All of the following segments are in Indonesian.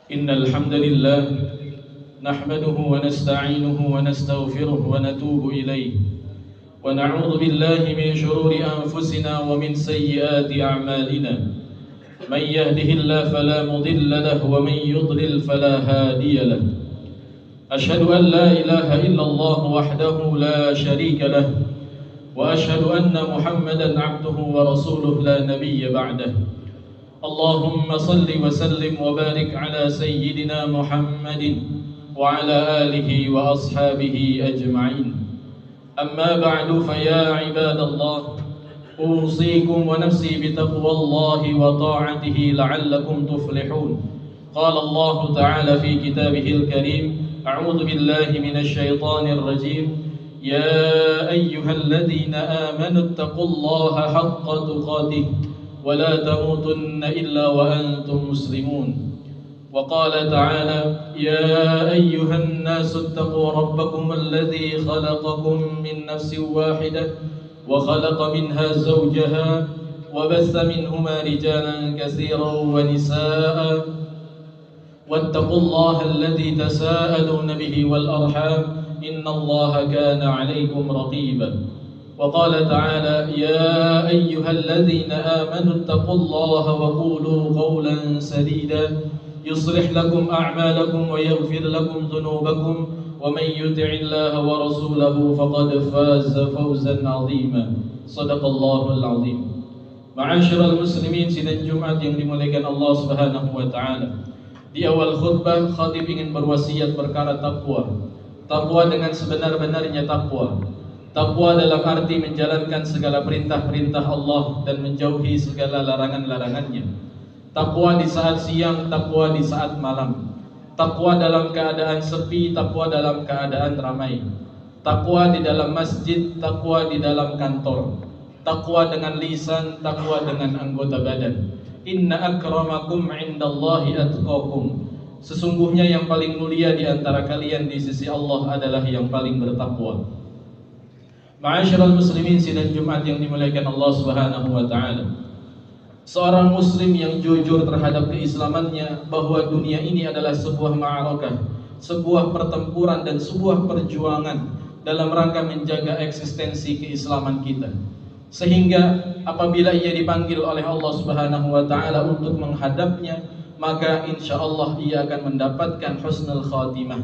إن الحمد لله نحمده ونستعينه ونستغفره ونتوب إليه ونعوذ بالله من شرور أنفسنا ومن سيئات أعمالنا. من يهده الله فلا مضل له ومن يضلل فلا هادي له. أشهد أن لا إله إلا الله وحده لا شريك له وأشهد أن محمدا عبده ورسوله لا نبي بعده. اللهم صل وسلم وبارك على سيدنا محمد وعلى آله وأصحابه أجمعين. أما بعد فيا عباد الله، أوصيكم ونفسي بتقوى الله وطاعته لعلكم تفلحون. قال الله تعالى في كتابه الكريم: أعوذ بالله من الشيطان الرجيم. يا أيها الذين آمنوا اتقوا الله حق تقاته ولا تموتن إلا وأنتم مسلمون. وقال تعالى: يا أيها الناس اتقوا ربكم الذي خلقكم من نفس واحدة وخلق منها زوجها وبث منهما رجالا كثيرا ونساء واتقوا الله الذي تساءلون به والأرحام إن الله كان عليكم رقيبا. وقال تعالى: يا أيها الذين آمنوا اتقوا الله وقولوا قولا سديدا يصلح لكم أعمالكم ويغفر لكم ذنوبكم ومن يطع الله ورسوله فقد فاز فوزا عظيما. صدق الله العظيم. Ma'asyiral muslimin, sidang Jumat yang dimuliakan Allah Subhanahu wa taala. Di awal khutbah, khatib ingin berwasiat perkara takwa. Takwa dengan sebenar-benarnya takwa. Takwa dalam arti menjalankan segala perintah-perintah Allah dan menjauhi segala larangan-larangannya. Takwa di saat siang, takwa di saat malam. Takwa dalam keadaan sepi, takwa dalam keadaan ramai. Takwa di dalam masjid, takwa di dalam kantor. Takwa dengan lisan, takwa dengan anggota badan. Inna akramakum indallahi atqakum. Sesungguhnya yang paling mulia di antara kalian di sisi Allah adalah yang paling bertakwa. Ma'asyiral muslimin, sidang Jumat yang dimuliakan Allah Subhanahu wa taala. Seorang muslim yang jujur terhadap keislamannya bahwa dunia ini adalah sebuah ma'arakah, sebuah pertempuran dan sebuah perjuangan dalam rangka menjaga eksistensi keislaman kita. Sehingga apabila ia dipanggil oleh Allah Subhanahu wa taala untuk menghadapnya, maka insyaallah ia akan mendapatkan husnul khatimah,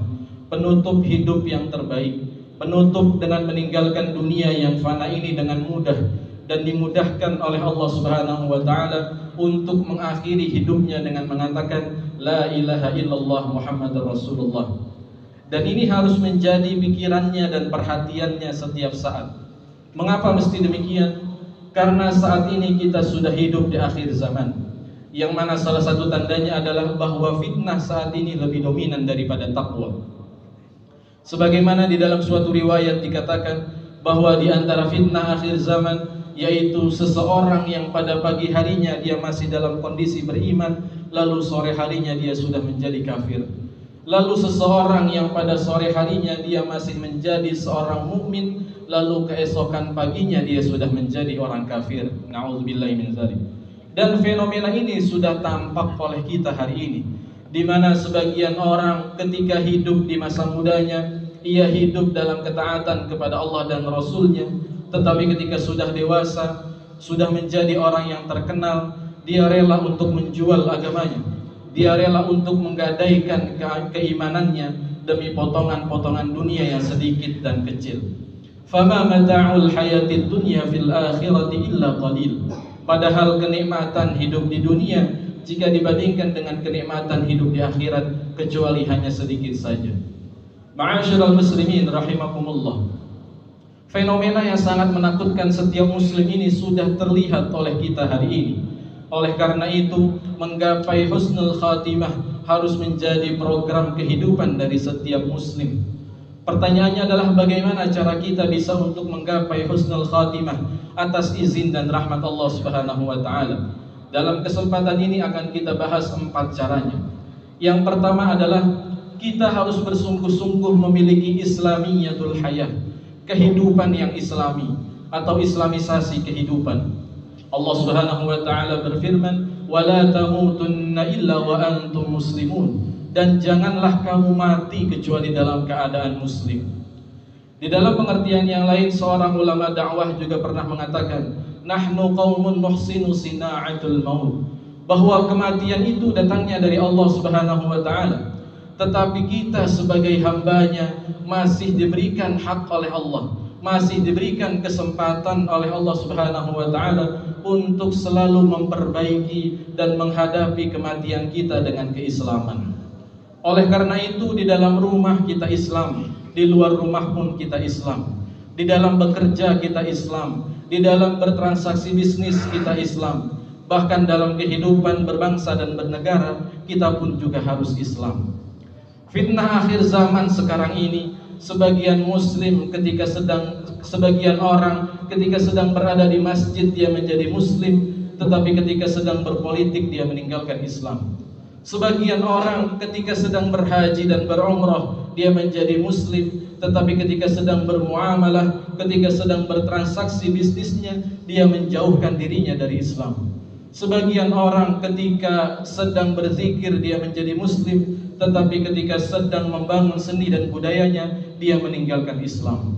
penutup hidup yang terbaik, penutup dengan meninggalkan dunia yang fana ini dengan mudah dan dimudahkan oleh Allah Subhanahu wa taala untuk mengakhiri hidupnya dengan mengatakan la ilaha illallah Muhammadur Rasulullah. Dan ini harus menjadi pikirannya dan perhatiannya setiap saat. Mengapa mesti demikian? Karena saat ini kita sudah hidup di akhir zaman, yang mana salah satu tandanya adalah bahwa fitnah saat ini lebih dominan daripada takwa. Sebagaimana di dalam suatu riwayat dikatakan bahwa di antara fitnah akhir zaman yaitu seseorang yang pada pagi harinya dia masih dalam kondisi beriman, lalu sore harinya dia sudah menjadi kafir. Lalu seseorang yang pada sore harinya dia masih menjadi seorang mukmin, lalu keesokan paginya dia sudah menjadi orang kafir. Na'udzubillahi min dzalik. Dan fenomena ini sudah tampak oleh kita hari ini, di mana sebagian orang ketika hidup di masa mudanya ia hidup dalam ketaatan kepada Allah dan Rasulnya, tetapi ketika sudah dewasa, sudah menjadi orang yang terkenal, dia rela untuk menjual agamanya. Dia rela untuk menggadaikan keimanannya demi potongan-potongan dunia yang sedikit dan kecil. Fama mata'ul hayatid dunya fil akhirati illa qalil. Padahal kenikmatan hidup di dunia jika dibandingkan dengan kenikmatan hidup di akhirat kecuali hanya sedikit saja. Ma'asyiral muslimin rahimakumullah. Fenomena yang sangat menakutkan setiap muslim ini sudah terlihat oleh kita hari ini. Oleh karena itu, menggapai husnul khatimah harus menjadi program kehidupan dari setiap muslim. Pertanyaannya adalah bagaimana cara kita bisa untuk menggapai husnul khatimah atas izin dan rahmat Allah Subhanahu wa taala. Dalam kesempatan ini akan kita bahas 4 caranya. Yang pertama adalah kita harus bersungguh-sungguh memiliki islamiyatul hayah, kehidupan yang islami atau islamisasi kehidupan. Allah Subhanahu wa taala berfirman, "Wala tamutunna illa wa antum muslimun." dan janganlah kamu mati kecuali dalam keadaan muslim. Di dalam pengertian yang lain, seorang ulama dakwah juga pernah mengatakan, nahnu qaumun nuhsinu sina'atul maut, bahwa kematian itu datangnya dari Allah Subhanahu wa taala, tetapi kita sebagai hambanya masih diberikan hak oleh Allah, masih diberikan kesempatan oleh Allah Subhanahu wa taala untuk selalu memperbaiki dan menghadapi kematian kita dengan keislaman. Oleh karena itu, di dalam rumah kita Islam, di luar rumah pun kita Islam, di dalam bekerja kita Islam, di dalam bertransaksi bisnis kita Islam, bahkan dalam kehidupan berbangsa dan bernegara kita pun juga harus Islam. Fitnah akhir zaman sekarang ini, sebagian muslim sebagian orang ketika sedang berada di masjid dia menjadi muslim, tetapi ketika sedang berpolitik dia meninggalkan Islam. Sebagian orang ketika sedang berhaji dan berumrah dia menjadi muslim, tetapi ketika sedang bermuamalah, ketika sedang bertransaksi bisnisnya, dia menjauhkan dirinya dari Islam. Sebagian orang ketika sedang berzikir dia menjadi muslim, tetapi ketika sedang membangun seni dan budayanya dia meninggalkan Islam.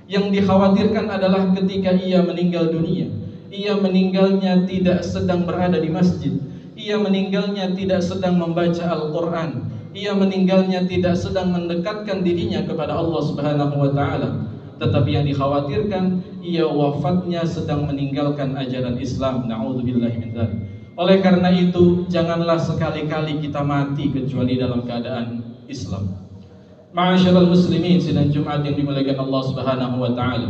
Yang dikhawatirkan adalah ketika ia meninggal dunia, ia meninggalnya tidak sedang berada di masjid, ia meninggalnya tidak sedang membaca Al-Quran, ia meninggalnya tidak sedang mendekatkan dirinya kepada Allah Subhanahu wa taala, tetapi yang dikhawatirkan ia wafatnya sedang meninggalkan ajaran Islam. Na'udzubillahi min dzalik. Oleh karena itu, janganlah sekali-kali kita mati kecuali dalam keadaan Islam. Ma'asyiral muslimin, sidang Jumat yang dimuliakan Allah Subhanahu wa taala.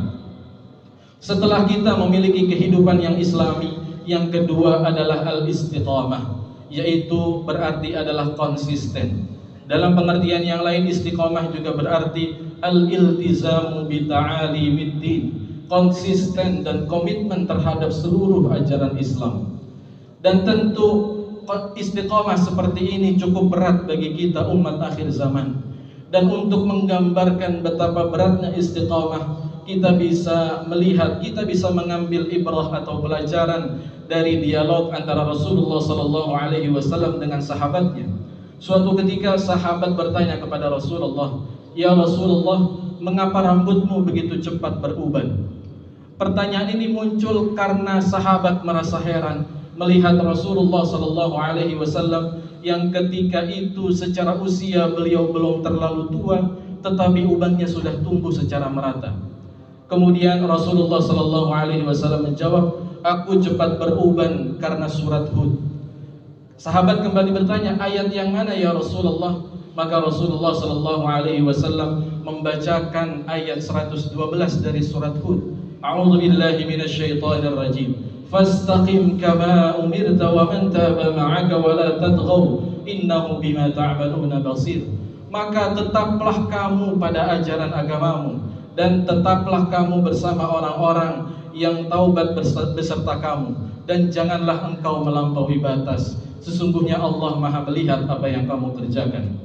Setelah kita memiliki kehidupan yang islami, yang kedua adalah al-istiqamah, yaitu berarti adalah konsisten. Dalam pengertian yang lain, istiqamah juga berarti al-iltizamu bi ta'alimiddin, konsisten dan komitmen terhadap seluruh ajaran Islam. Dan tentu istiqamah seperti ini cukup berat bagi kita umat akhir zaman. Dan untuk menggambarkan betapa beratnya istiqamah, kita bisa melihat, kita bisa mengambil ibrah atau pelajaran dari dialog antara Rasulullah SAW dengan sahabatnya. Suatu ketika sahabat bertanya kepada Rasulullah, "Ya Rasulullah, mengapa rambutmu begitu cepat beruban?" Pertanyaan ini muncul karena sahabat merasa heran melihat Rasulullah SAW yang ketika itu secara usia beliau belum terlalu tua, tetapi ubannya sudah tumbuh secara merata. Kemudian Rasulullah SAW menjawab, "Aku cepat beruban karena surat Hud." Sahabat kembali bertanya, "Ayat yang mana ya Rasulullah?" Maka Rasulullah SAW membacakan ayat 112 dari surat Hud. A'udzubillahi minasyaitonir rajim. Fastaqim kama umirta wa man taba ma'aka wa la tadghaw innahu bima ta'maluna basir. Maka tetaplah kamu pada ajaran agamamu dan tetaplah kamu bersama orang-orang yang taubat beserta kamu, dan janganlah engkau melampaui batas. Sesungguhnya Allah Maha melihat apa yang kamu kerjakan.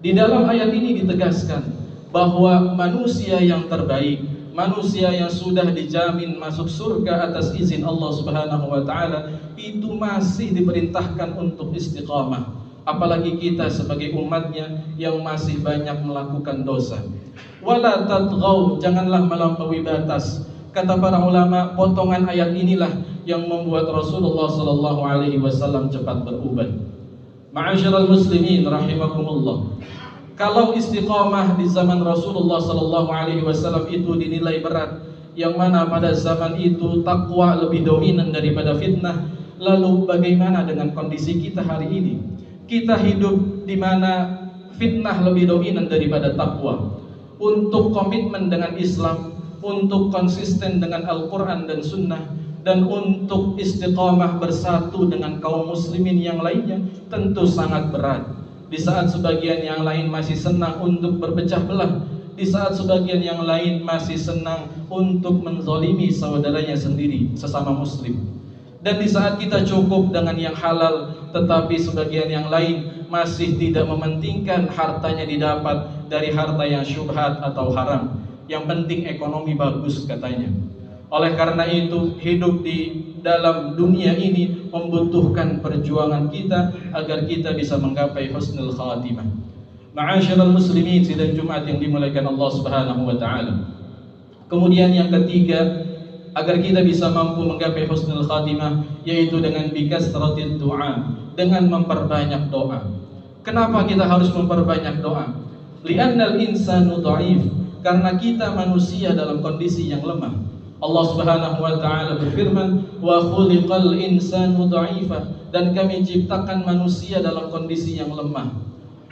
Di dalam ayat ini ditegaskan bahwa manusia yang terbaik, manusia yang sudah dijamin masuk surga atas izin Allah Subhanahu wa taala, itu masih diperintahkan untuk istiqamah. Apalagi kita sebagai umatnya yang masih banyak melakukan dosa. Wala tadghaw, janganlah melampaui batas. Kata para ulama, potongan ayat inilah yang membuat Rasulullah SAW cepat beruban. Ma'asyiral muslimin rahimakumullah. Kalau istiqamah di zaman Rasulullah SAW itu dinilai berat, yang mana pada zaman itu takwa lebih dominan daripada fitnah, lalu bagaimana dengan kondisi kita hari ini? Kita hidup di mana fitnah lebih dominan daripada takwa. Untuk komitmen dengan Islam, untuk konsisten dengan Al-Quran dan Sunnah, dan untuk istiqamah bersatu dengan kaum muslimin yang lainnya tentu sangat berat. Di saat sebagian yang lain masih senang untuk berpecah belah, di saat sebagian yang lain masih senang untuk menzalimi saudaranya sendiri, sesama muslim. Dan di saat kita cukup dengan yang halal, tetapi sebagian yang lain masih tidak mementingkan hartanya didapat dari harta yang syubhat atau haram. Yang penting ekonomi bagus katanya. Oleh karena itu, hidup di dalam dunia ini membutuhkan perjuangan kita agar kita bisa menggapai husnul khatimah. Ma'asyiral muslimin, sidang Jumat yang dimuliakan Allah Subhanahu wa taala. Kemudian yang ketiga, agar kita bisa mampu menggapai husnul khatimah, yaitu dengan bikasratil du'a, dengan memperbanyak doa. Kenapa kita harus memperbanyak doa? Li'annal insanu dha'if, karena kita manusia dalam kondisi yang lemah. Allah Subhanahu wa taala berfirman, "Wa khuliqal insanu dha'ifa," dan kami ciptakan manusia dalam kondisi yang lemah.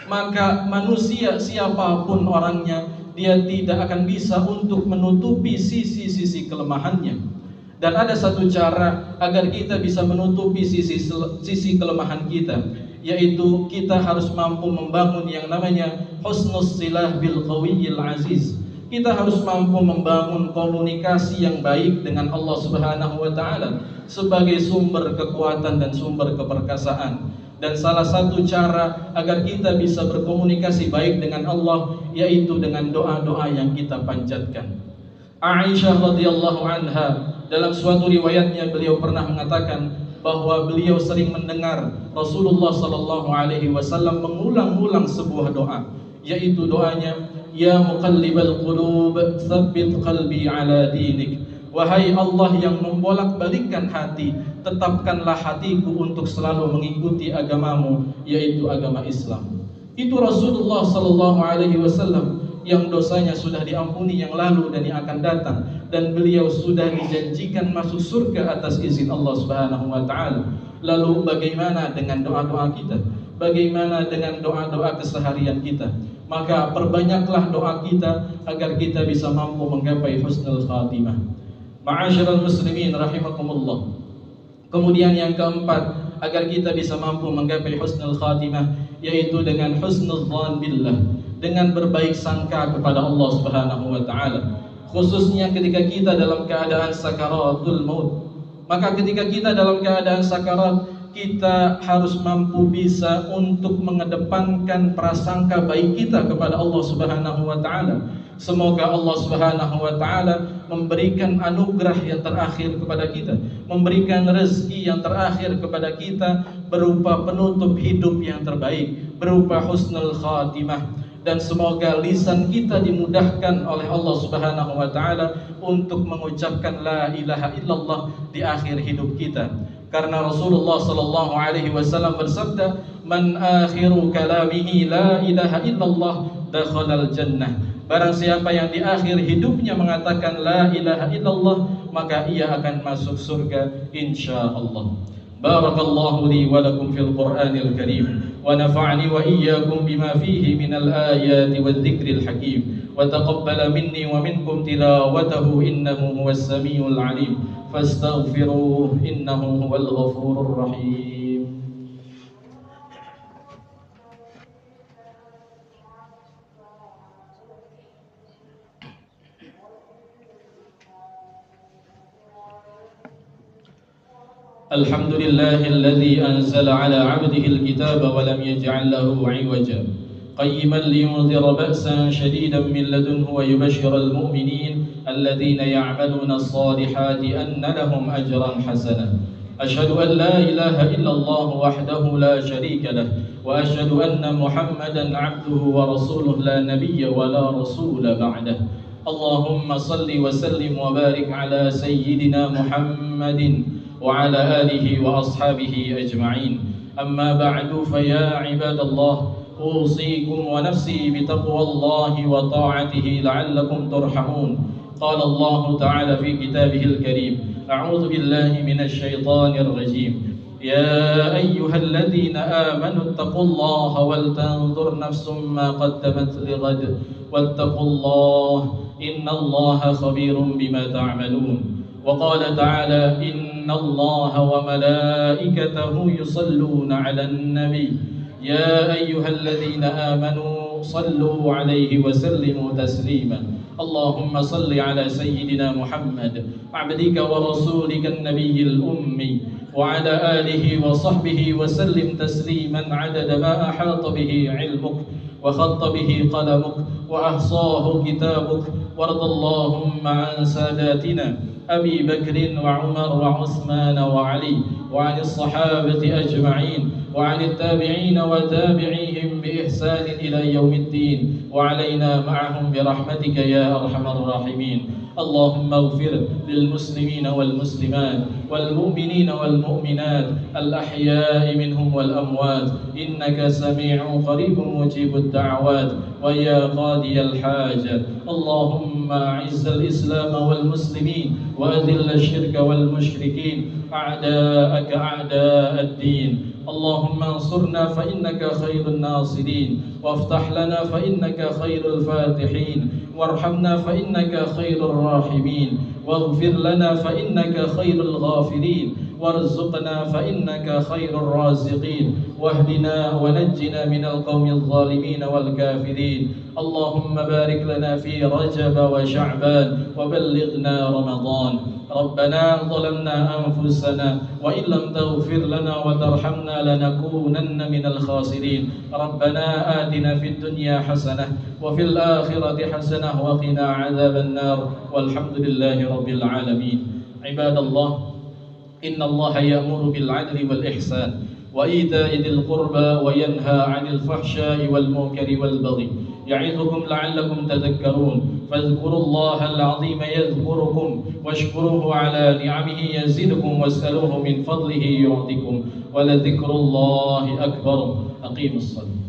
Maka manusia siapapun orangnya, dia tidak akan bisa untuk menutupi sisi-sisi kelemahannya. Dan ada satu cara agar kita bisa menutupi sisi kelemahan kita, yaitu kita harus mampu membangun yang namanya husnus silah bil qawiyil aziz. Kita harus mampu membangun komunikasi yang baik dengan Allah Subhanahu wa taala sebagai sumber kekuatan dan sumber keperkasaan. Dan salah satu cara agar kita bisa berkomunikasi baik dengan Allah, yaitu dengan doa-doa yang kita panjatkan. Aisyah radhiyallahu anha, dalam suatu riwayatnya beliau pernah mengatakan bahwa beliau sering mendengar Rasulullah sallallahu alaihi wasallam mengulang-ulang sebuah doa, yaitu doanya, "Ya muqallibal qulub, tsabbit qalbi ala dinik." Wahai Allah yang membolak-balikkan hati, tetapkanlah hatiku untuk selalu mengikuti agamamu, yaitu agama Islam. Itu Rasulullah sallallahu alaihi wasallam yang dosanya sudah diampuni yang lalu dan yang akan datang, dan beliau sudah dijanjikan masuk surga atas izin Allah Subhanahu wa taala. Lalu bagaimana dengan doa-doa kita? Bagaimana dengan doa-doa keseharian kita? Maka perbanyaklah doa kita agar kita bisa mampu menggapai husnul khatimah. Ma'asyiral muslimin rahimakumullah. Kemudian yang keempat, agar kita bisa mampu menggapai husnul khatimah, yaitu dengan husnul dzan billah, dengan berbaik sangka kepada Allah Subhanahu wa taala, khususnya ketika kita dalam keadaan sakaratul maut. Maka ketika kita dalam keadaan sakarat, kita harus mampu bisa untuk mengedepankan prasangka baik kita kepada Allah Subhanahu wa taala. Semoga Allah Subhanahu wa taala memberikan anugerah yang terakhir kepada kita, memberikan rezeki yang terakhir kepada kita berupa penutup hidup yang terbaik, berupa husnul khatimah. Dan semoga lisan kita dimudahkan oleh Allah Subhanahu wa taala untuk mengucapkan la ilaha illallah di akhir hidup kita. Karena Rasulullah sallallahu alaihi wasallam bersabda, "Man akhiru kalamihi la ilaha illallah dakhalal jannah." Barang siapa yang di akhir hidupnya mengatakan la ilaha illallah, maka ia akan masuk surga insyaallah. Barakallahu li wa lakum fil Qur'anil Karim, wa nafa'ani wa iyyakum bima fihi minal ayati wadh-dhikril hakim, wa taqabbala minni wa minkum tilawatahu innahu huwas samiul alim, fastaghfiruhu innahu huwal ghafurur rahim. الحمد لله الذي أنزل على عبده الكتاب ولم يجعل له عوجا قيما لينذر بأسا شديدا من لدنه ويبشر المؤمنين الذين يعملون الصالحات أن لهم أجرا حسنا. أشهد أن لا إله إلا الله وحده لا شريك له، وأشهد أن محمدا عبده ورسوله لا نبي ولا رسول بعده. اللهم صل وسلم وبارك على سيدنا محمد وعلى آله وأصحابه أجمعين. أما بعد، فيا عباد الله، أوصيكم ونفسي بتقوى الله وطاعته لعلكم ترحمون. قال الله تعالى في كتابه الكريم: أعوذ بالله من الشيطان الرجيم. يا أيها الذين آمنوا اتقوا الله ولتنظر نفس ما قدمت لغد واتقوا الله إن الله خبير بما تعملون. وقال تعالى: إن الله وملائكته يصلون على النبي يا أيها الذين آمنوا صلوا عليه وسلموا تسليما. اللهم صل على سيدنا محمد عبدك ورسولك النبي الأمي وعلى آله وصحبه وسلم تسليما عدد ما أحاط به علمك وخط به قلمك وأحصاه كتابك. وارض اللهم عن ساداتنا أبي بكر وعمر وعثمان وعلي، وعن الصحابة أجمعين، وعن التابعين وتابعيهم بإحسان إلى يوم الدين، وعلينا معهم برحمتك يا أرحم الراحمين. اللهم اغفر للمسلمين والمسلمات والمؤمنين والمؤمنات الأحياء منهم والأموات، إنك سميع قريب مجيب الدعوات ويا قاضي الحاجة. اللهم أعز الإسلام والمسلمين وأذل الشرك والمشركين أعداءك أعداء الدين. اللهم انصرنا فإنك خير الناصرين، وافتح لنا فإنك خير الفاتحين، وارحمنا فإنك خير الراحمين، واغفر لنا فإنك خير الغافرين، وارزقنا فإنك خير الرازقين، واهدنا ونجنا من القوم الظالمين والكافرين. اللهم بارك لنا في رجب وشعبان وبلغنا رمضان. ربنا ظلمنا أنفسنا وإن لم تغفر لنا وترحمنا لنكونن من الخاسرين. ربنا آتنا في الدنيا حسنة وفي الآخرة حسنة وقنا عذاب النار، والحمد لله رب العالمين. عباد الله، إن الله يأمر بالعدل والإحسان وإيتاء ذي القربى وينهى عن الفحشاء والمنكر والبغي، يعظكم لعلكم تذكرون. فاذكروا الله العظيم يذكركم، واشكروه على نعمه يزدكم، واسألوه من فضله يعطكم، ولذكر الله أكبر. أقيموا الصلاة.